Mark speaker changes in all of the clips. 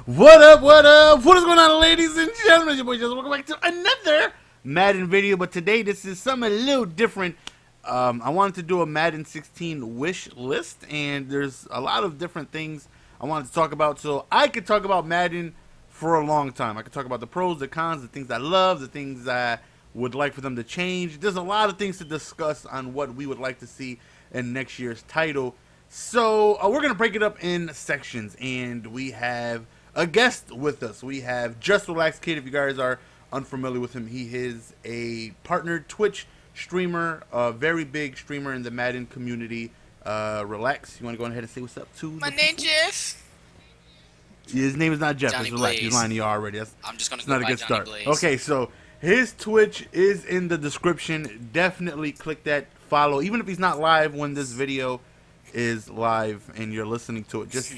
Speaker 1: What up, what up? What is going on, ladies and gentlemen? Your boy Joseph. Welcome back to another Madden video, but today this is something a little different. I wanted to do a Madden 16 wish list, and there's a lot of different things I wanted to talk about. So I could talk about Madden for a long time. I could talk about the pros, the cons, the things I love, the things I would like for them to change. There's a lot of things to discuss on what we would like to see in next year's title. So we're going to break it up in sections, and we have a guest with us. We have Just Relax Kid. If you guys are unfamiliar with him, he is a partnered Twitch streamer, a very big streamer in the Madden community. Relax, you want to go ahead and say what's up to
Speaker 2: my name Jeff?
Speaker 1: His name is not Jeff.
Speaker 2: Johnny
Speaker 1: It's Relax. He's lying to you already.
Speaker 2: I'm just going to
Speaker 1: go not a good start. Okay, so his Twitch is in the description. Definitely click that follow, even if he's not live when this video is live and you're listening to it. Just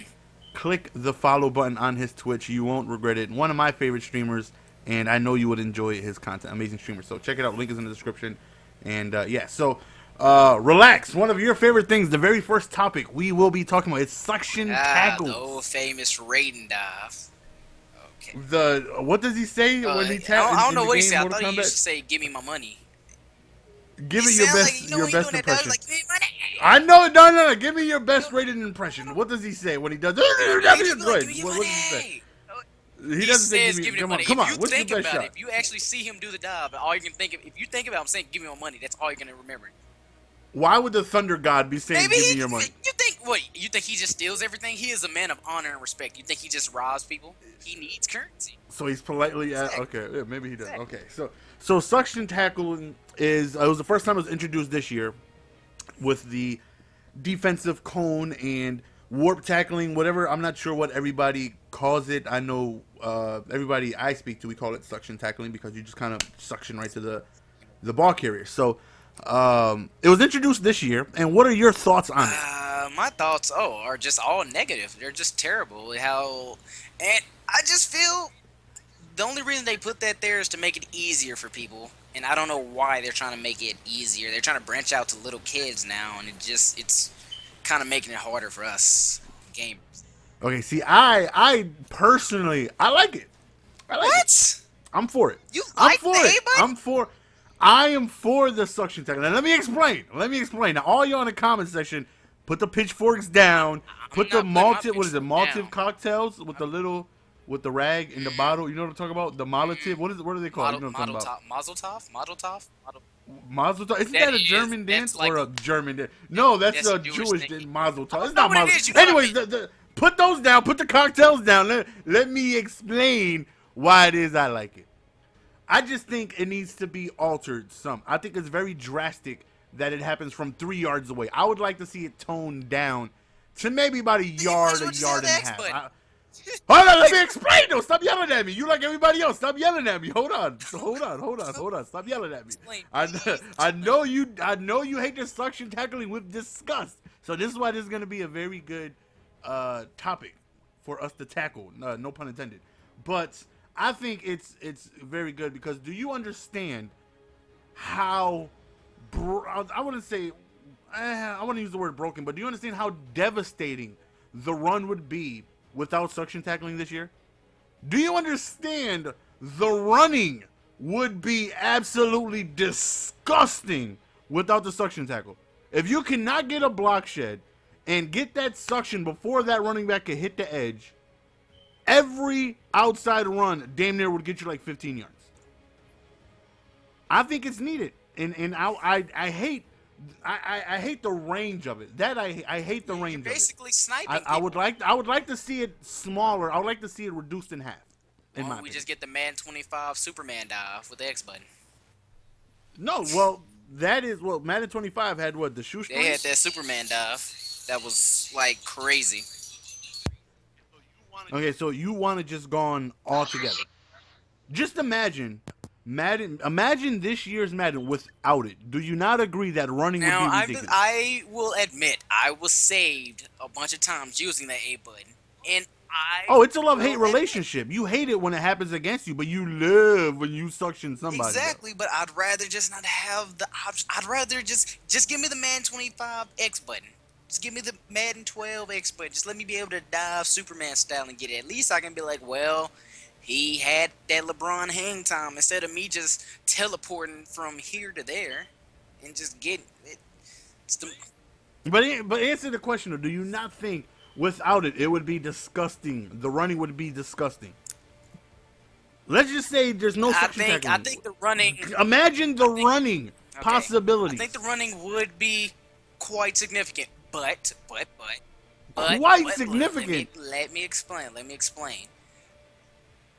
Speaker 1: click the follow button on his Twitch. You won't regret it. One of my favorite streamers, and I know you would enjoy his content. Amazing streamer. So check it out. Link is in the description. And yeah, so Relax. One of your favorite things, the very first topic we will be talking about is suction tackles.
Speaker 2: The old famous raiding dive. Okay.
Speaker 1: What does he say when he tackles?
Speaker 2: I don't know what he said. I thought he used to say, "Give me my money."
Speaker 1: Give me your best,
Speaker 2: like,
Speaker 1: your best impression.
Speaker 2: Like, give me money.
Speaker 1: I know, no. Give me your best rated impression. What does he say when he does? What does he say? He doesn't say,
Speaker 2: "Give me money." Come on. What's your best shot? If you actually see him do the dive, all you can think of, if you think about him saying, "Give me my money," that's all you're gonna remember.
Speaker 1: Why would the Thunder God be saying, "Give me your money"?
Speaker 2: You think what? You think he just steals everything? He is a man of honor and respect. You think he just robs people? He needs currency.
Speaker 1: So he's politely okay. Yeah, maybe he does. Okay, so suction tackling is it was the first time it was introduced this year with the defensive cone and warp tackling, whatever. I'm not sure what everybody calls it. I know everybody I speak to, we call it suction tackling because you just kind of suction right to the ball carrier. So it was introduced this year, and what are your thoughts on it?
Speaker 2: My thoughts are just all negative. They're just terrible. And I just feel the only reason they put that there is to make it easier for people, and I don't know why they're trying to make it easier. They're trying to branch out to little kids now, and it's kind of making it harder for us gamers.
Speaker 1: Okay, see, I personally, I like it. I like it. I'm for it.
Speaker 2: You like
Speaker 1: it. I am for the suction tackle. Now let me explain. Now all you on the comment section, put the pitchforks down. Put the malted, what is it? Malted cocktails with the rag in the bottle. You know what I'm talking about? The Molotov. What are they called? You know what I'm talking about?
Speaker 2: Mazel tov.
Speaker 1: Mazel tov. Isn't that a German dance or a German dance? No, that's a Jewish dance. Mazel tov. It's not Mazel. Anyways, put those down. Put the cocktails down. Let me explain why it is I like it. I just think it needs to be altered some. I think it's very drastic that it happens from 3 yards away. I would like to see it toned down to maybe about a yard and a half. Hold on, let me explain though. Stop yelling at me. You like everybody else. Stop yelling at me. Hold on. Stop yelling at me. I know you hate the suction tackling with disgust. So this is why this is gonna be a very good topic for us to tackle. No pun intended. But I think it's very good because do you understand how I wouldn't say I wouldn't use the word broken, but do you understand how devastating the run would be without suction tackling this year? Do you understand the running would be absolutely disgusting without the suction tackle? If you cannot get a block shed and get that suction before that running back can hit the edge, every outside run damn near would get you like 15 yards. I think it's needed, and I hate the range of it. I hate the range. You're
Speaker 2: basically sniping.
Speaker 1: I would like to see it smaller. I would like to see it reduced in half.
Speaker 2: We just get the Madden 25 Superman dive with the X button.
Speaker 1: No, well Madden 25 had what, the shoestrings?
Speaker 2: They had that Superman dive. That was like crazy.
Speaker 1: Okay, so you want to just gone all together. Just imagine Madden. Imagine this year's Madden without it. Do you not agree that running would be ridiculous?
Speaker 2: I will admit I was saved a bunch of times using that A button, and
Speaker 1: it's a love-hate relationship. You hate it when it happens against you, but you love when you suction somebody.
Speaker 2: Exactly, but I'd rather just not have the option. I'd rather just give me the Man 25 X button. Just give me the Madden 12 X button. Just let me be able to dive Superman style and get it. At least I can be like, well, he had that LeBron hang time instead of me just teleporting from here to there and just getting it.
Speaker 1: But answer the question though. Do you not think without it, it would be disgusting? The running would be disgusting. Let's just say there's no suction tackling.
Speaker 2: I think the running.
Speaker 1: Imagine the running possibilities.
Speaker 2: I think the running would be quite significant, but
Speaker 1: quite significant.
Speaker 2: Let me explain.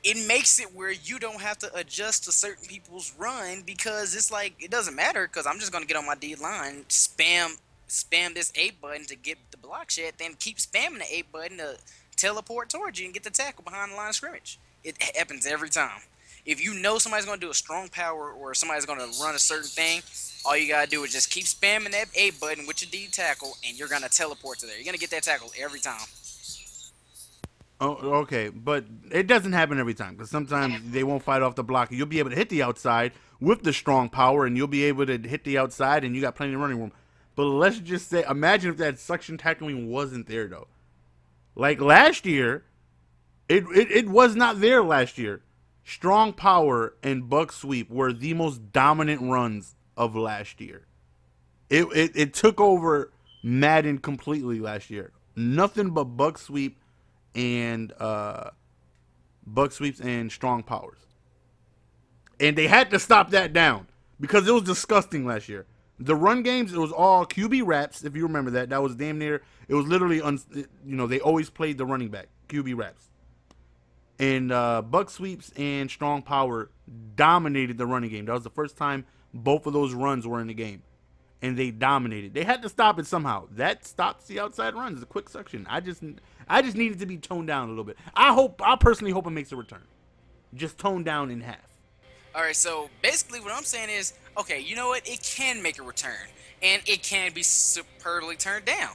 Speaker 2: It makes it where you don't have to adjust to certain people's run because it's like it doesn't matter because I'm just gonna get on my D line, spam this A button to get the block shit, then keep spamming the A button to teleport towards you and get the tackle behind the line of scrimmage. It happens every time. If you know somebody's going to do a strong power or somebody's going to run a certain thing, all you got to do is just keep spamming that A button with your D tackle, and you're going to teleport to there. You're going to get that tackle every time.
Speaker 1: Oh, okay. But it doesn't happen every time because sometimes they won't fight off the block. You'll be able to hit the outside with the strong power, and you'll be able to hit the outside, and you got plenty of running room. But let's just say, imagine if that suction tackling wasn't there, though. Like last year, it was not there last year. Strong power and bug sweep were the most dominant runs of last year. It took over Madden completely last year. Nothing but bug sweeps and strong powers. And they had to stop that down because it was disgusting last year. The run games, it was all QB wraps, if you remember that. That was damn near, it was literally, they always played the running back, QB wraps. And bug sweeps and strong power dominated the running game. That was the first time both of those runs were in the game. And they dominated. They had to stop it somehow. That stops the outside runs, the quick suction. I just need it to be toned down a little bit. I personally hope it makes a return. Just toned down in half.
Speaker 2: All right, so basically what I'm saying is, okay, you know what? It can make a return. And it can be superbly turned down.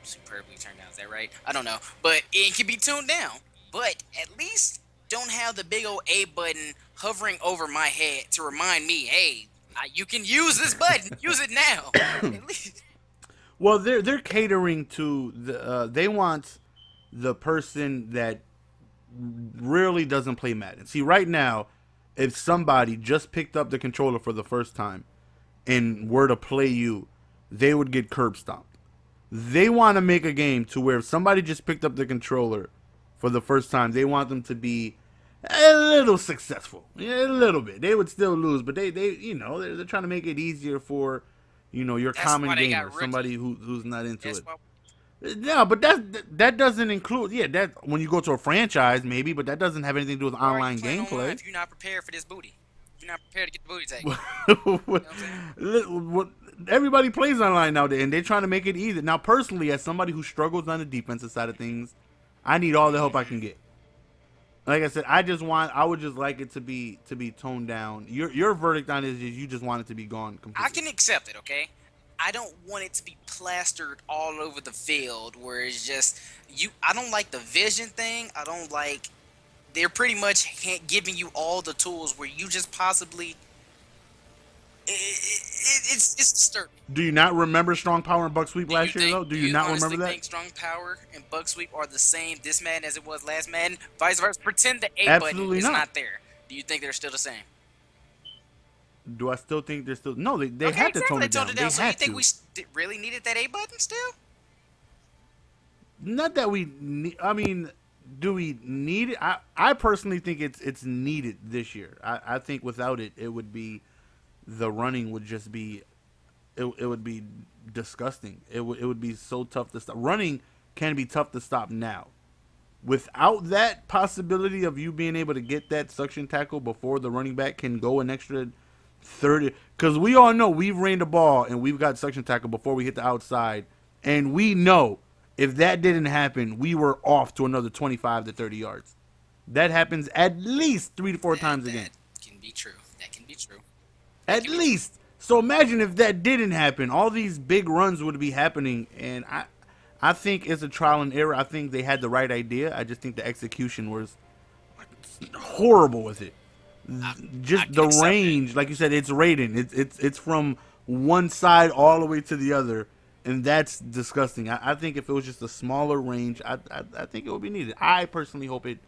Speaker 2: Superbly turned down, is that right? I don't know. But it can be tuned down. But at least don't have the big old A button hovering over my head to remind me, hey, you can use this button. Use it now. At least.
Speaker 1: Well, they're catering to the they want the person that really doesn't play Madden. See, right now, if somebody just picked up the controller for the first time and were to play you, they would get curb stomped. They want to make a game to where if somebody just picked up the controller for the first time, they want them to be a little successful. Yeah, a little bit. They would still lose, but they're trying to make it easier for, your common gamer, somebody who's not into it. Yeah, but that doesn't include, that when you go to a franchise maybe, but that doesn't have anything to do with online gameplay.
Speaker 2: If you're not prepared for this booty. If you're not prepared to get the booty taken.
Speaker 1: Everybody plays online nowadays, and they're trying to make it easy. Now, personally, as somebody who struggles on the defensive side of things, I need all the help I can get. Like I said, I would just like it to be toned down. Your verdict on it is you just want it to be gone completely.
Speaker 2: I can accept it, okay? I don't want it to be plastered all over the field where it's just I don't like the vision thing. I don't like they're pretty much giving you all the tools where you just possibly it's disturbing.
Speaker 1: Do you not remember strong power and bug sweep last year though? Do you not remember that?
Speaker 2: Think strong power and bug sweep are the same this Madden as it was last Madden? Vice versa. Pretend the A button is not there. Do you think they're still the same?
Speaker 1: Do I still think they're still? No, they had to tone it down.
Speaker 2: So you think we really needed that A button still?
Speaker 1: Not that we need. I mean, do we need it? I personally think it's needed this year. I think without it, it would be the running would just be it would be disgusting. It would be so tough to stop. Running can be tough to stop now. Without that possibility of you being able to get that suction tackle before the running back can go an extra 30, because we all know we've ran the ball and we've got suction tackle before we hit the outside, and we know if that didn't happen, we were off to another 25 to 30 yards. That happens at least 3 to 4 times a game.
Speaker 2: That can be true. That can be true.
Speaker 1: At least. So imagine if that didn't happen. All these big runs would be happening, and I think it's a trial and error. I think they had the right idea. I just think the execution was horrible with it. Just the range, like you said, it's rating. It's from one side all the way to the other, and that's disgusting. I think if it was just a smaller range, I think it would be needed. I personally hope it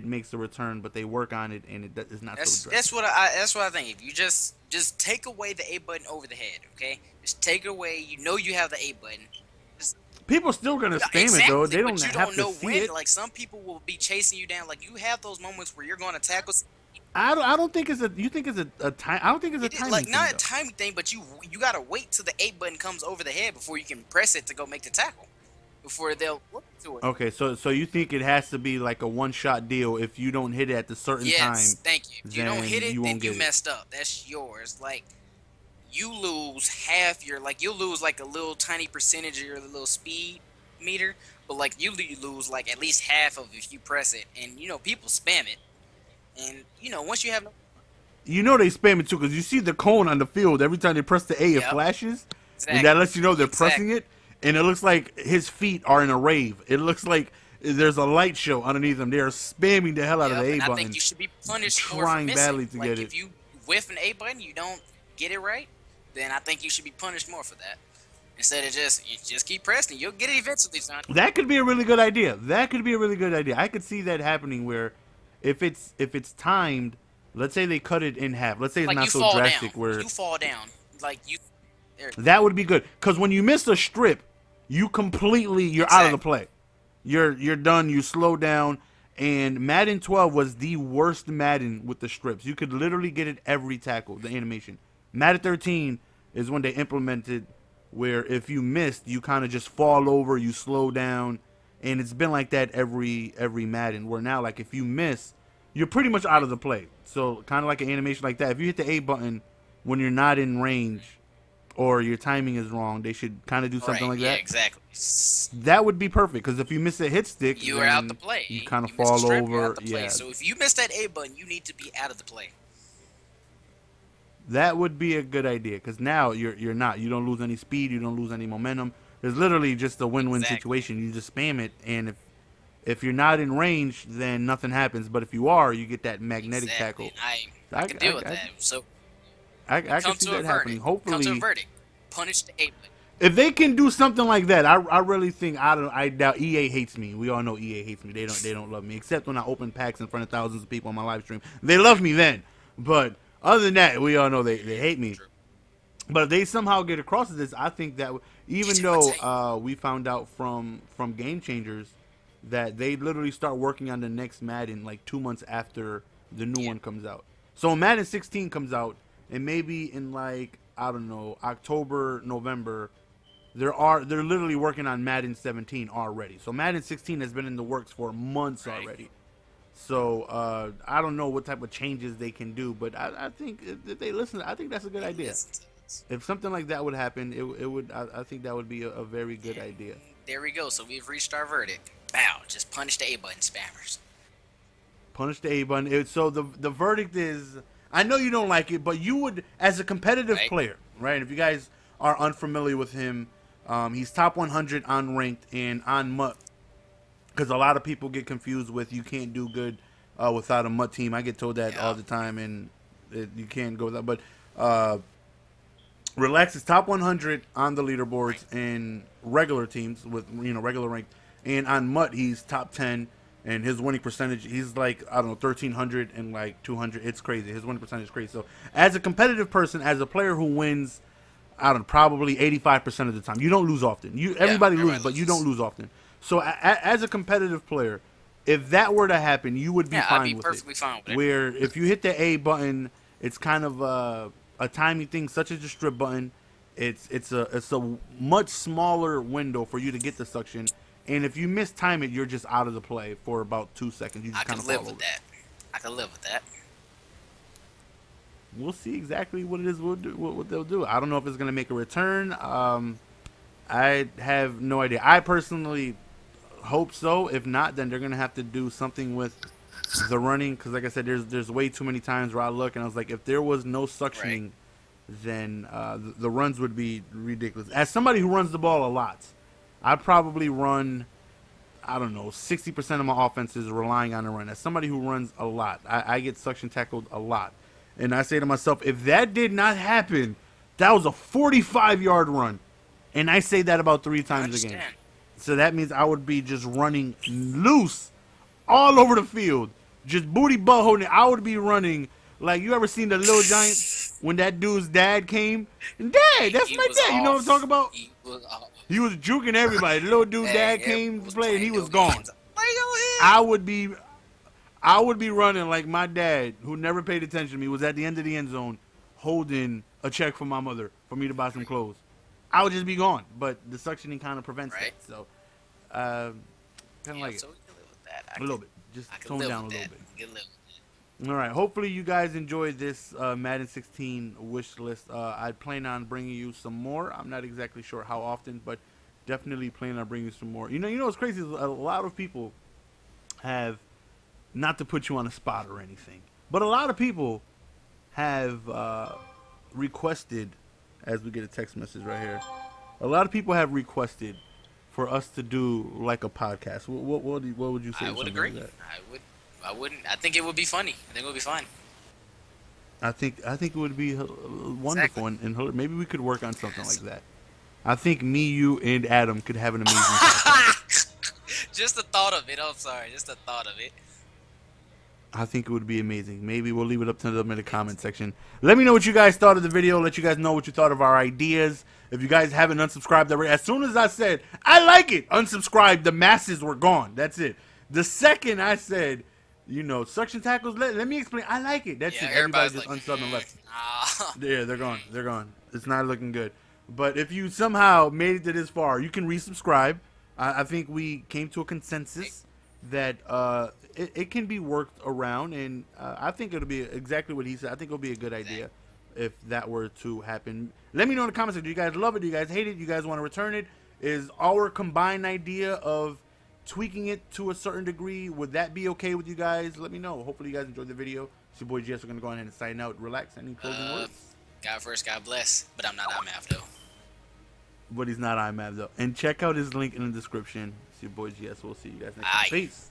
Speaker 1: makes a return, but they work on it, and it's not so drastic.
Speaker 2: That's what I think. If you just take away the A button over the head, okay? Just take it away. You know you have the A button.
Speaker 1: People still gonna spam it though. They don't have to see it.
Speaker 2: Like some people will be chasing you down. Like you have those moments where you're going to tackle.
Speaker 1: I don't think it's a. You think it's a time? I don't think it's a timing
Speaker 2: like
Speaker 1: thing,
Speaker 2: not a timing thing, but you gotta wait till the A button comes over the head before you can press it to go make the tackle. Before they'll look to it.
Speaker 1: Okay, so you think it has to be like a one-shot deal? If you don't hit it at the certain time,
Speaker 2: yes, thank you. If you don't hit it, then you messed up. That's yours. Like you lose half your, like you'll lose like a little tiny percentage of your little speed meter, but like you lose like at least half of it if you press it. And you know people spam it, and you know once you have,
Speaker 1: you know they spam it too because you see the cone on the field every time they press the A, it flashes, and that lets you know they're pressing it. And it looks like his feet are in a rave. It looks like there's a light show underneath them. They are spamming the hell out of the A button.
Speaker 2: I think you should be punished
Speaker 1: trying
Speaker 2: for
Speaker 1: badly to
Speaker 2: like
Speaker 1: get it.
Speaker 2: If you whiff an A button, you don't get it right, then I think you should be punished more for that. Instead of just keep pressing, you'll get it eventually, son.
Speaker 1: That could be a really good idea. That could be a really good idea. I could see that happening where if it's timed, let's say they cut it in half. Let's say it's like not so drastic where
Speaker 2: you fall down. Like you
Speaker 1: that would be good. Because when you miss a strip, you're out of the play. You're done. You slow down. And Madden 12 was the worst Madden with the strips. You could literally get it every tackle, the animation. Madden 13 is when they implemented where if you missed, you kind of just fall over, you slow down. And it's been like that every Madden. Where now, like, if you miss, you're pretty much out of the play. So kind of like an animation like that. If you hit the A button when you're not in range, or your timing is wrong, they should kind of do something like that.
Speaker 2: Yeah, exactly.
Speaker 1: That would be perfect because if you miss a hit stick,
Speaker 2: you are out the play.
Speaker 1: You kind of fall over. Yeah.
Speaker 2: So if you miss that A button, you need to be out of the play.
Speaker 1: That would be a good idea because now you're not. You don't lose any speed. You don't lose any momentum. There's literally just a win-win situation. You just spam it, and if you're not in range, then nothing happens. But if you are, you get that magnetic tackle.
Speaker 2: I can deal with that. So.
Speaker 1: I can see that happening. Hopefully,
Speaker 2: come to a verdict. Punish the A button.
Speaker 1: If they can do something like that, I really think I doubt EA hates me. We all know EA hates me. They don't love me except when I open packs in front of thousands of people on my live stream. They love me then, but other than that, we all know they hate me. True. But if they somehow get across to this, I think that even though we found out from Game Changers that they literally start working on the next Madden like 2 months after the new one comes out. So when Madden 16 comes out. And maybe in like, I don't know, October, November, they're literally working on Madden 17 already. So Madden 16 has been in the works for months already. So I don't know what type of changes they can do, but I think if they listen, I think that's a good idea. If something like that would happen, it would. I think that would be a very good idea.
Speaker 2: There we go. So we've reached our verdict. Bow. Just punish the A button spammers.
Speaker 1: Punish the A button. So the verdict is. I know you don't like it, but you would, as a competitive player, right? If you guys are unfamiliar with him, he's top 100 on ranked and on MUT. Because a lot of people get confused with you can't do good without a MUT team. I get told that all the time, and you can't go with that. But Relax is top 100 on the leaderboards in regular teams with regular ranked, and on MUT he's top 10. And his winning percentage, he's like, I don't know, 1,300 and like 200. It's crazy. His winning percentage is crazy. So as a competitive person, as a player who wins, I don't know, probably 85% of the time, you don't lose often. Everybody loses, but you don't lose often. So as a competitive player, if that were to happen, you would be fine with it.
Speaker 2: I'd be perfectly fine with it.
Speaker 1: Where if you hit the A button, it's kind of a timing thing, such as the strip button. It's a much smaller window for you to get the suction. And if you mistime it, you're just out of the play for about 2 seconds. You just kind of fall over.
Speaker 2: I can live with that.
Speaker 1: We'll see exactly what it is. What they'll do. I don't know if it's gonna make a return. I have no idea. I personally hope so. If not, then they're gonna have to do something with the running. Because like I said, there's way too many times where I look and I was like, if there was no suctioning, then the runs would be ridiculous. As somebody who runs the ball a lot. I'd probably run, I don't know, 60% of my offense is relying on the run. As somebody who runs a lot, I get suction tackled a lot. And I say to myself, if that did not happen, that was a 45-yard run. And I say that about 3 times a game. So that means I would be just running loose all over the field. Just booty butt holding it. I would be running like, you ever seen the Little Giants when that dude's dad came? And Dad, that's my dad. You know what I'm talking about? He was juking everybody. The little dude dad came to play and he was gone. I would be running like my dad, who never paid attention to me, was at the end of the end zone holding a check from my mother for me to buy some clothes. I would just be gone, but the suctioning kind of prevents it. So, kind of like it.
Speaker 2: So we can live with that.
Speaker 1: A little bit. Just tone down a little bit. All right. Hopefully you guys enjoyed this Madden 16 wish list. I plan on bringing you some more. I'm not exactly sure how often, but definitely plan on bringing you some more. You know what's crazy is a lot of people have, not to put you on a spot or anything, but a lot of people have requested, as we get a text message right here, a lot of people have requested for us to do like a podcast. What would you say?
Speaker 2: I would agree. Like I wouldn't. I think it would be funny. I think it would be fun.
Speaker 1: I think it would be wonderful, and maybe we could work on something like that. I think me, you, and Adam could have an amazing podcast.
Speaker 2: Just the thought of it. I'm sorry. Just the thought of it.
Speaker 1: I think it would be amazing. Maybe we'll leave it up to them in the comment section. Let me know what you guys thought of the video. Let you guys know what you thought of our ideas. If you guys haven't unsubscribed already, as soon as I said, I like it, unsubscribe, the masses were gone. That's it. The second I said, suction tackles, let me explain, I like it. That's it. Everybody just unsub and left. Yeah, they're gone. They're gone. It's not looking good. But if you somehow made it to this far, you can resubscribe. I think we came to a consensus that it can be worked around, and I think it'll be exactly what he said. I think it'll be a good idea if that were to happen. Let me know in the comments section. Do you guys love it? Do you guys hate it? Do you guys want to return it? Is our combined idea of tweaking it to a certain degree, would that be okay with you guys? Let me know. Hopefully you guys enjoyed the video. It's your boy GS. We're going to go ahead and sign out. Relax. Any closing words?
Speaker 2: God first, God bless. But I'm not IMAV though.
Speaker 1: But he's not IMAV though. And check out his link in the description. It's your boy GS. We'll see you guys next time. Peace.